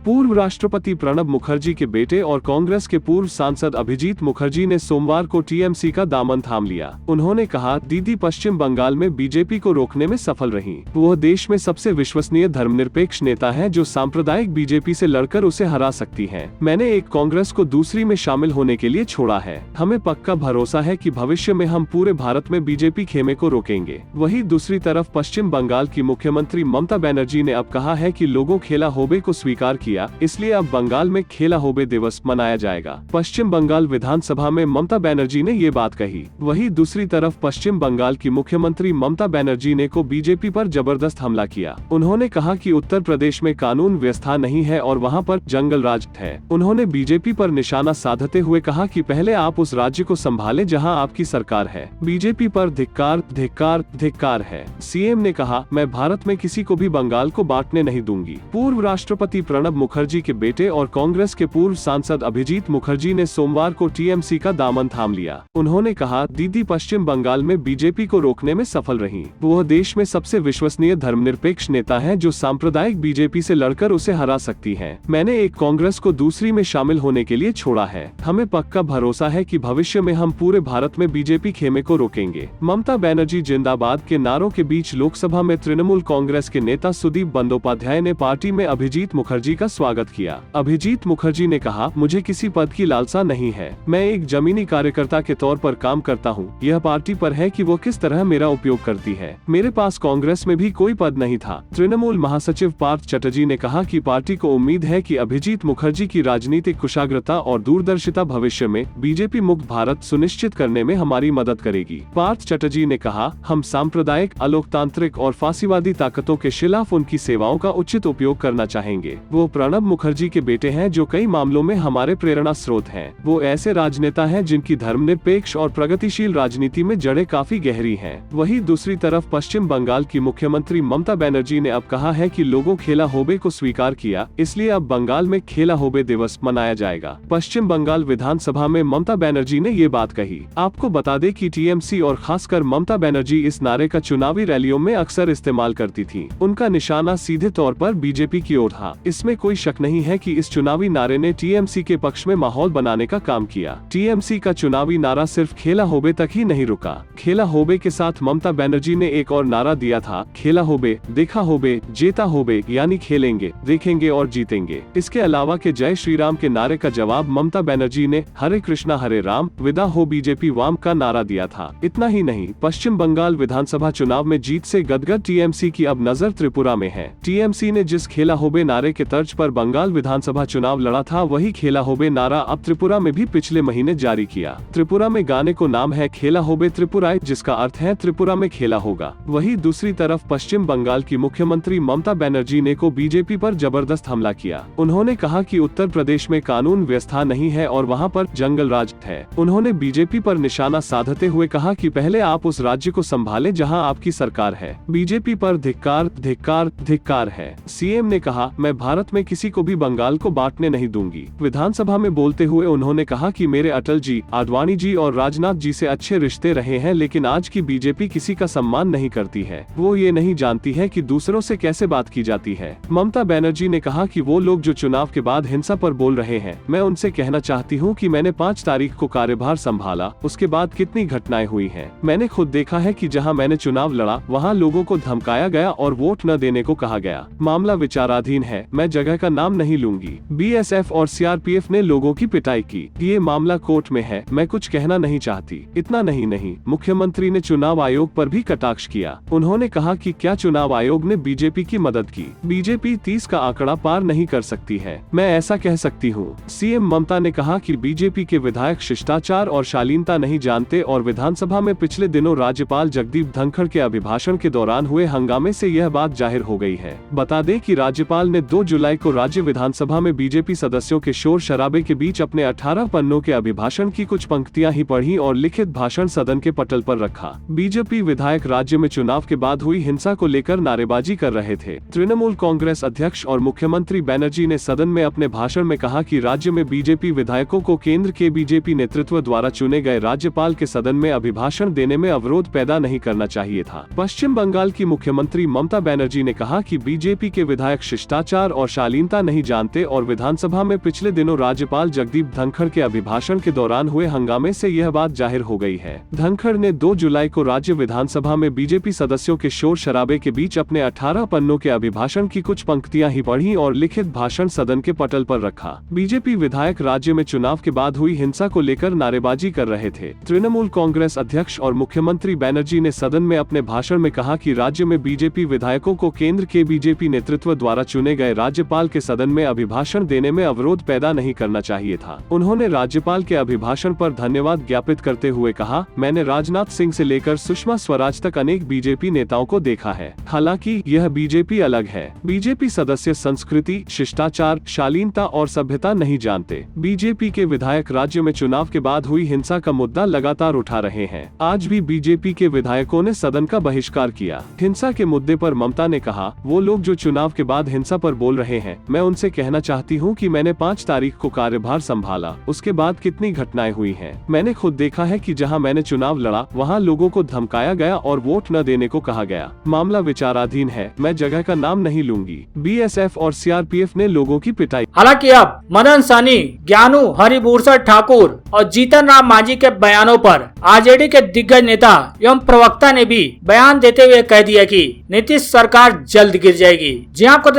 पूर्व राष्ट्रपति प्रणब मुखर्जी के बेटे और कांग्रेस के पूर्व सांसद अभिजीत मुखर्जी ने सोमवार को टीएमसी का दामन थाम लिया। उन्होंने कहा, दीदी पश्चिम बंगाल में बीजेपी को रोकने में सफल रही। वह देश में सबसे विश्वसनीय धर्मनिरपेक्ष नेता है जो सांप्रदायिक बीजेपी से लड़कर उसे हरा सकती है। मैंने एक कांग्रेस को दूसरी में शामिल होने के लिए छोड़ा है। हमें पक्का भरोसा है कि भविष्य में हम पूरे भारत में बीजेपी खेमे को रोकेंगे। वहीं दूसरी तरफ पश्चिम बंगाल की मुख्यमंत्री ममता बनर्जी ने अब कहा है कि लोगों खेला होबे को स्वीकार किया, इसलिए अब बंगाल में खेला होबे दिवस मनाया जाएगा। पश्चिम बंगाल विधानसभा में ममता बनर्जी ने ये बात कही। वहीं दूसरी तरफ पश्चिम बंगाल की मुख्यमंत्री ममता बनर्जी ने को बीजेपी पर जबरदस्त हमला किया। उन्होंने कहा कि उत्तर प्रदेश में कानून व्यवस्था नहीं है और वहां पर जंगल राज है। उन्होंने बीजेपी पर निशाना साधते हुए कहा कि पहले आप उस राज्य को संभालें जहां आपकी सरकार है। बीजेपी पर धिक्कार धिक्कार धिक्कार है। सीएम ने कहा, मैं भारत में किसी को भी बंगाल को बांटने नहीं दूंगी। पूर्व राष्ट्रपति प्रणब मुखर्जी के बेटे और कांग्रेस के पूर्व सांसद अभिजीत मुखर्जी ने सोमवार को टीएमसी का दामन थाम लिया। उन्होंने कहा, दीदी पश्चिम बंगाल में बीजेपी को रोकने में सफल रही। वह देश में सबसे विश्वसनीय धर्मनिरपेक्ष नेता है जो सांप्रदायिक बीजेपी से लड़कर उसे हरा सकती है। मैंने एक कांग्रेस को दूसरी में शामिल होने के लिए छोड़ा है। हमें पक्का भरोसा है कि भविष्य में हम पूरे भारत में बीजेपी खेमे को रोकेंगे। ममता बनर्जी जिंदाबाद के नारों के बीच लोकसभा में तृणमूल कांग्रेस के नेता सुदीप बंदोपाध्याय ने पार्टी में अभिजीत मुखर्जी का स्वागत किया। अभिजीत मुखर्जी ने कहा, मुझे किसी पद की लालसा नहीं है। मैं एक जमीनी कार्यकर्ता के तौर पर काम करता हूं। यह पार्टी पर है कि वो किस तरह मेरा उपयोग करती है। मेरे पास कांग्रेस में भी कोई पद नहीं था। तृणमूल महासचिव पार्थ चटर्जी ने कहा कि पार्टी को उम्मीद है कि अभिजीत मुखर्जी की राजनीतिक कुशाग्रता और दूरदर्शिता भविष्य में बीजेपी मुक्त भारत सुनिश्चित करने में हमारी मदद करेगी। पार्थ चटर्जी ने कहा, हम सांप्रदायिक, अलोकतांत्रिक और फांसीवादी ताकतों के खिलाफ उनकी सेवाओं का उचित उपयोग करना चाहेंगे। वो प्रणब मुखर्जी के बेटे हैं जो कई मामलों में हमारे प्रेरणा स्रोत हैं। वो ऐसे राजनेता हैं जिनकी धर्मनिरपेक्ष और प्रगतिशील राजनीति में जड़ें काफी गहरी हैं। वहीं दूसरी तरफ पश्चिम बंगाल की मुख्यमंत्री ममता बनर्जी ने अब कहा है कि लोगों खेला होबे को स्वीकार किया, इसलिए अब बंगाल में खेला होबे दिवस मनाया जाएगा। पश्चिम बंगाल विधानसभा में ममता बनर्जी ने ये बात कही। आपको बता दें कि टीएमसी और खासकर ममता बनर्जी इस नारे का चुनावी रैलियों में अक्सर इस्तेमाल करती थी। उनका निशाना सीधे तौर पर बीजेपी की ओर था। इसमें कोई शक नहीं है कि इस चुनावी नारे ने टीएमसी के पक्ष में माहौल बनाने का काम किया। टीएमसी का चुनावी नारा सिर्फ खेला होबे तक ही नहीं रुका। खेला होबे के साथ ममता बनर्जी ने एक और नारा दिया था, खेला होबे, देखा होबे, जेता होबे, यानी खेलेंगे, देखेंगे और जीतेंगे। इसके अलावा के जय श्री राम के नारे का जवाब ममता बनर्जी ने हरे कृष्णा हरे राम, विदा हो बीजेपी वाम का नारा दिया था। इतना ही नहीं, पश्चिम बंगाल विधानसभा चुनाव में जीत से गदगद टीएमसी की अब नजर त्रिपुरा में है। टीएमसी ने जिस खेला होबे नारे के तर्ज पर बंगाल विधानसभा चुनाव लड़ा था, वही खेला होबे नारा अब त्रिपुरा में भी पिछले महीने जारी किया। त्रिपुरा में गाने को नाम है खेला होबे त्रिपुराई, जिसका अर्थ है त्रिपुरा में खेला होगा। वहीं दूसरी तरफ पश्चिम बंगाल की मुख्यमंत्री ममता बनर्जी ने को बीजेपी पर जबरदस्त हमला किया। उन्होंने कहा कि उत्तर प्रदेश में कानून व्यवस्था नहीं है और वहां पर जंगल राज है। उन्होंने बीजेपी पर निशाना साधते हुए कहा कि पहले आप उस राज्य को संभालें जहां आपकी सरकार है। बीजेपी पर धिक्कार धिक्कार धिक्कार है। सीएम ने कहा, मैं भारत में किसी को भी बंगाल को बांटने नहीं दूंगी। विधानसभा में बोलते हुए उन्होंने कहा कि मेरे अटल जी, आडवाणी जी और राजनाथ जी से अच्छे रिश्ते रहे हैं, लेकिन आज की बीजेपी किसी का सम्मान नहीं करती है। वो ये नहीं जानती है कि दूसरों से कैसे बात की जाती है। ममता बनर्जी ने कहा कि वो लोग जो चुनाव के बाद हिंसा पर बोल रहे हैं, मैं उनसे कहना चाहती हूँ कि मैंने 5 तारीख को कार्यभार संभाला, उसके बाद कितनी घटनाएं हुई हैं। मैंने खुद देखा है कि जहां मैंने चुनाव लड़ा वहां लोगों को धमकाया गया और वोट न देने को कहा गया। मामला विचाराधीन है, मैं जगह का नाम नहीं लूंगी। बीएसएफ और सीआरपीएफ ने लोगों की पिटाई की। ये मामला कोर्ट में है, मैं कुछ कहना नहीं चाहती। इतना नहीं, मुख्यमंत्री ने चुनाव आयोग पर भी कटाक्ष किया। उन्होंने कहा कि क्या चुनाव आयोग ने बीजेपी की मदद की? बीजेपी 30 का आंकड़ा पार नहीं कर सकती है, मैं ऐसा कह सकती हूँ। सीएम ममता ने कहा कि बीजेपी के विधायक शिष्टाचार और शालीनता नहीं जानते और विधानसभा में पिछले दिनों राज्यपाल जगदीप धनखड़ के अभिभाषण के दौरान हुए हंगामे से यह बात जाहिर हो गई है। बता दें कि राज्यपाल ने 2 जुलाई को राज्य विधानसभा में बीजेपी सदस्यों के शोर शराबे के बीच अपने 18 पन्नों के अभिभाषण की कुछ पंक्तियां ही पढ़ी और लिखित भाषण सदन के पटल पर रखा। बीजेपी विधायक राज्य में चुनाव के बाद हुई हिंसा को लेकर नारेबाजी कर रहे थे। तृणमूल कांग्रेस अध्यक्ष और मुख्यमंत्री बनर्जी ने सदन में अपने भाषण में कहा कि राज्य में बीजेपी विधायकों को केंद्र के बीजेपी नेतृत्व द्वारा चुने गए राज्यपाल के सदन में अभिभाषण देने में अवरोध पैदा नहीं करना चाहिए था। पश्चिम बंगाल की मुख्यमंत्री ममता बनर्जी ने कहा कि बीजेपी के विधायक शिष्टाचार और शालीनता नहीं जानते और विधानसभा में पिछले दिनों राज्यपाल जगदीप धनखड़ के अभिभाषण के दौरान हुए हंगामे से यह बात जाहिर हो गई है। धनखड़ ने 2 जुलाई को राज्य विधानसभा में बीजेपी सदस्यों के शोर शराबे के बीच अपने 18 पन्नों के अभिभाषण की कुछ पंक्तियां ही पढ़ी और लिखित भाषण सदन के पटल पर रखा। बीजेपी विधायक राज्य में चुनाव के बाद हुई हिंसा को लेकर नारेबाजी कर रहे थे। तृणमूल कांग्रेस अध्यक्ष और मुख्यमंत्री बनर्जी ने सदन में अपने भाषण में कहा कि राज्य में बीजेपी विधायकों को केंद्र के बीजेपी नेतृत्व द्वारा चुने गए राज्यपाल के सदन में अभिभाषण देने में अवरोध पैदा नहीं करना चाहिए था। उन्होंने राज्यपाल के अभिभाषण पर धन्यवाद ज्ञापित करते हुए कहा, मैंने राजनाथ सिंह से लेकर सुषमा स्वराज तक अनेक बीजेपी नेताओं को देखा है। हालांकि यह बीजेपी अलग है। बीजेपी सदस्य संस्कृति, शिष्टाचार, शालीनता और सभ्यता नहीं जानते। बीजेपी के विधायक राज्य में चुनाव के बाद हुई हिंसा का मुद्दा लगातार उठा रहे हैं। आज भी बीजेपी के विधायकों ने सदन का बहिष्कार किया। हिंसा के मुद्दे पर ममता ने कहा, वो लोग जो चुनाव के बाद हिंसा पर बोल रहे हैं, मैं उनसे कहना चाहती हूँ कि मैंने 5 तारीख को कार्यभार संभाला, उसके बाद कितनी घटनाएं हुई हैं। मैंने खुद देखा है कि जहां मैंने चुनाव लड़ा वहां लोगों को धमकाया गया और वोट न देने को कहा गया। मामला विचाराधीन है, मैं जगह का नाम नहीं लूंगी। बीएसएफ और सीआरपीएफ ने लोगों की पिटाई। हालांकि अब मदन सहनी, ज्ञानू हरिभूषण ठाकुर और जीतन राम मांझी के बयानों पर आरजेडी के दिग्गज नेता एवं प्रवक्ता ने भी बयान देते हुए कह दिया कि नीतीश सरकार जल्द गिर जाएगी। जी आपको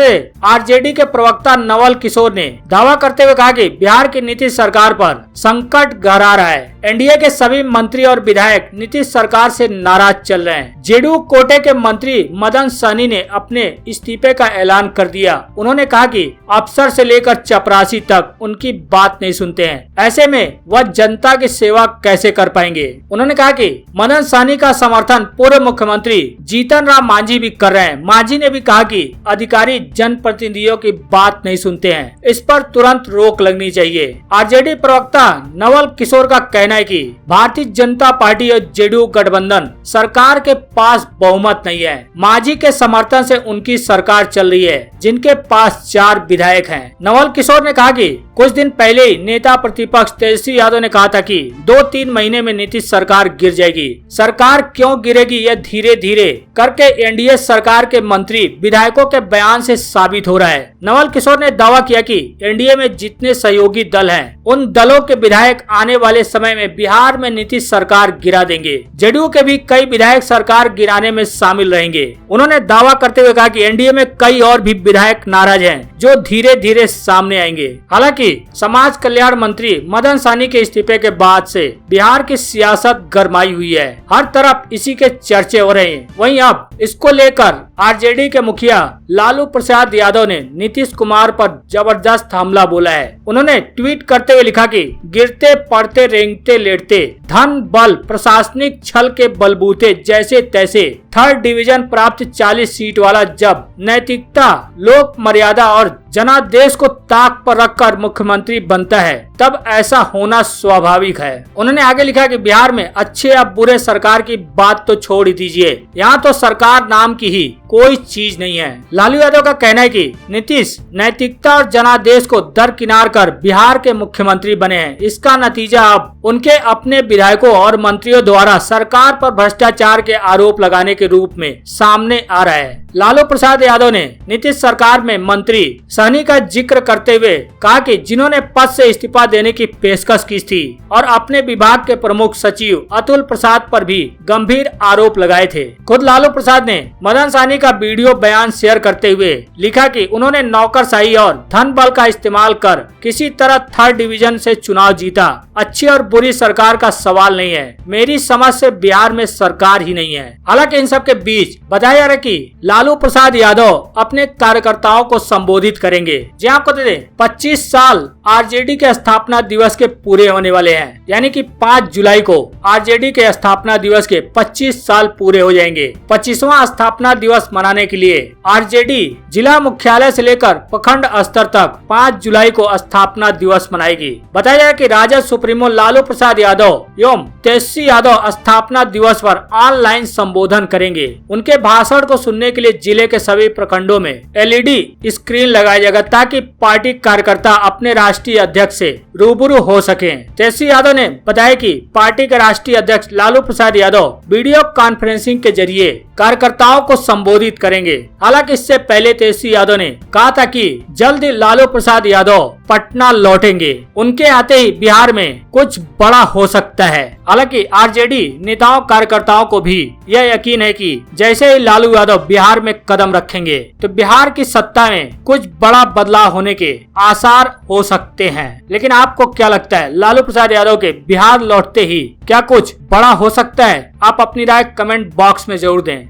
आरजेडी के प्रवक्ता नवल किशोर ने दावा करते हुए कहा कि बिहार की नीतीश सरकार पर संकट गहरा रहा है। एनडीए के सभी मंत्री और विधायक नीतीश सरकार से नाराज चल रहे हैं। जेडीयू कोटे के मंत्री मदन सहनी ने अपने इस्तीफे का ऐलान कर दिया। उन्होंने कहा कि अफसर से लेकर चपरासी तक उनकी बात नहीं सुनते हैं, ऐसे में वह जनता की सेवा कैसे कर पाएंगे। उन्होंने कहा कि मदन सहनी का समर्थन पूर्व मुख्यमंत्री जीतन राम मांझी भी कर रहे हैं। मांझी ने भी कहा कि अधिकारी जनप्रतिनिधियों की बात नहीं सुनते हैं, इस पर तुरंत रोक लगनी चाहिए। आरजेडी प्रवक्ता नवल किशोर का कहना है कि भारतीय जनता पार्टी और जेडीयू गठबंधन सरकार के पास बहुमत नहीं है। मांझी के समर्थन से उनकी सरकार चल रही है, जिनके पास 4 विधायक हैं। नवल किशोर ने कहा कि कुछ दिन पहले ही नेता प्रतिपक्ष तेजस्वी यादव ने कहा था कि 2-3 महीने में नीतीश सरकार गिर जाएगी। सरकार क्यों गिरेगी यह धीरे धीरे करके एनडीए सरकार के मंत्री विधायकों के बयान से साबित हो रहा है। नवल किशोर ने दावा किया कि एनडीए में जितने सहयोगी दल हैं, उन दलों के विधायक आने वाले समय में बिहार में नीतीश सरकार गिरा देंगे। जेडीयू के भी कई विधायक सरकार गिराने में शामिल रहेंगे। उन्होंने दावा करते हुए कहा कि एनडीए में कई और भी विधायक नाराज हैं, जो धीरे धीरे सामने आएंगे। हालांकि समाज कल्याण मंत्री मदन सहनी के इस्तीफे के बाद से बिहार की सियासत गरमाई हुई है। हर तरफ इसी के चर्चे हो रहे हैं। वहीं अब इसको लेकर आरजेडी के मुखिया लालू प्रसाद यादव ने नीतीश कुमार पर जबरदस्त हमला बोला है। उन्होंने ट्वीट करते हुए लिखा कि गिरते पड़ते रेंगते लेटते धन बल प्रशासनिक छल के बलबूते जैसे तैसे 3rd डिवीजन प्राप्त 40 सीट वाला जब नैतिकता, लोक मर्यादा और जनादेश को ताक पर रखकर मुख्यमंत्री बनता है, तब ऐसा होना स्वाभाविक है। उन्होंने आगे लिखा कि बिहार में अच्छे या बुरे सरकार की बात तो छोड़ ही दीजिए, यहाँ तो सरकार नाम की ही कोई चीज नहीं है। लालू यादव का कहना है कि नीतीश नैतिकता और जनादेश को दरकिनार कर बिहार के मुख्यमंत्री बने हैं। इसका नतीजा अब उनके अपने विधायकों और मंत्रियों द्वारा सरकार पर भ्रष्टाचार के आरोप लगाने के रूप में सामने आ रहा है। लालू प्रसाद यादव ने नीतीश सरकार में मंत्री सहनी का जिक्र करते हुए कहा कि जिन्होंने पद से इस्तीफा देने की पेशकश की थी और अपने विभाग के प्रमुख सचिव अतुल प्रसाद पर भी गंभीर आरोप लगाए थे। खुद लालू प्रसाद ने मदन सहनी का वीडियो बयान शेयर करते हुए लिखा कि उन्होंने नौकरशाही और धन बल का इस्तेमाल कर किसी तरह 3rd डिवीजन से चुनाव जीता। अच्छी और बुरी सरकार का सवाल नहीं है, मेरी समझ से बिहार में सरकार ही नहीं है। हालांकि इन सब के बीच बताया जा रहा है कि लालू प्रसाद यादव अपने कार्यकर्ताओं को संबोधित करेंगे। जी आपको दे दें, 25 साल आरजेडी के स्थापना दिवस के पूरे होने वाले हैं, यानी कि 5 जुलाई को आरजेडी के स्थापना दिवस के 25 साल पूरे हो जाएंगे। 25वां स्थापना दिवस मनाने के लिए आरजेडी जिला मुख्यालय से लेकर प्रखंड स्तर तक 5 जुलाई को स्थापना दिवस मनाएगी। बताया जाए कि राजद सुप्रीमो लालू प्रसाद यादव एवं तेजस्वी यादव स्थापना दिवस पर ऑनलाइन संबोधन करेंगे। उनके भाषण को सुनने के लिए जिले के सभी प्रखंडों में एलईडी स्क्रीन लगाया जाएगा, ताकि पार्टी कार्यकर्ता अपने राष्ट्रीय अध्यक्ष से रूबरू हो सके। तेजस्वी यादव ने बताया कि पार्टी के राष्ट्रीय अध्यक्ष लालू प्रसाद यादव वीडियो कॉन्फ्रेंसिंग के जरिए कार्यकर्ताओं को संबोधित करेंगे। हालांकि इससे पहले तेजस्वी यादव ने कहा था कि जल्द ही लालू प्रसाद यादव पटना लौटेंगे, उनके आते ही बिहार में कुछ बड़ा हो सकता है। हालांकि आरजेडी नेताओं कार्यकर्ताओं को भी यह यकीन है कि जैसे ही लालू यादव बिहार में कदम रखेंगे तो बिहार की सत्ता में कुछ बड़ा बदलाव होने के आसार हो सकते हैं। लेकिन आपको क्या लगता है, लालू प्रसाद यादव के बिहार लौटते ही क्या कुछ बड़ा हो सकता है? आप अपनी राय कमेंट बॉक्स में जरूर दें।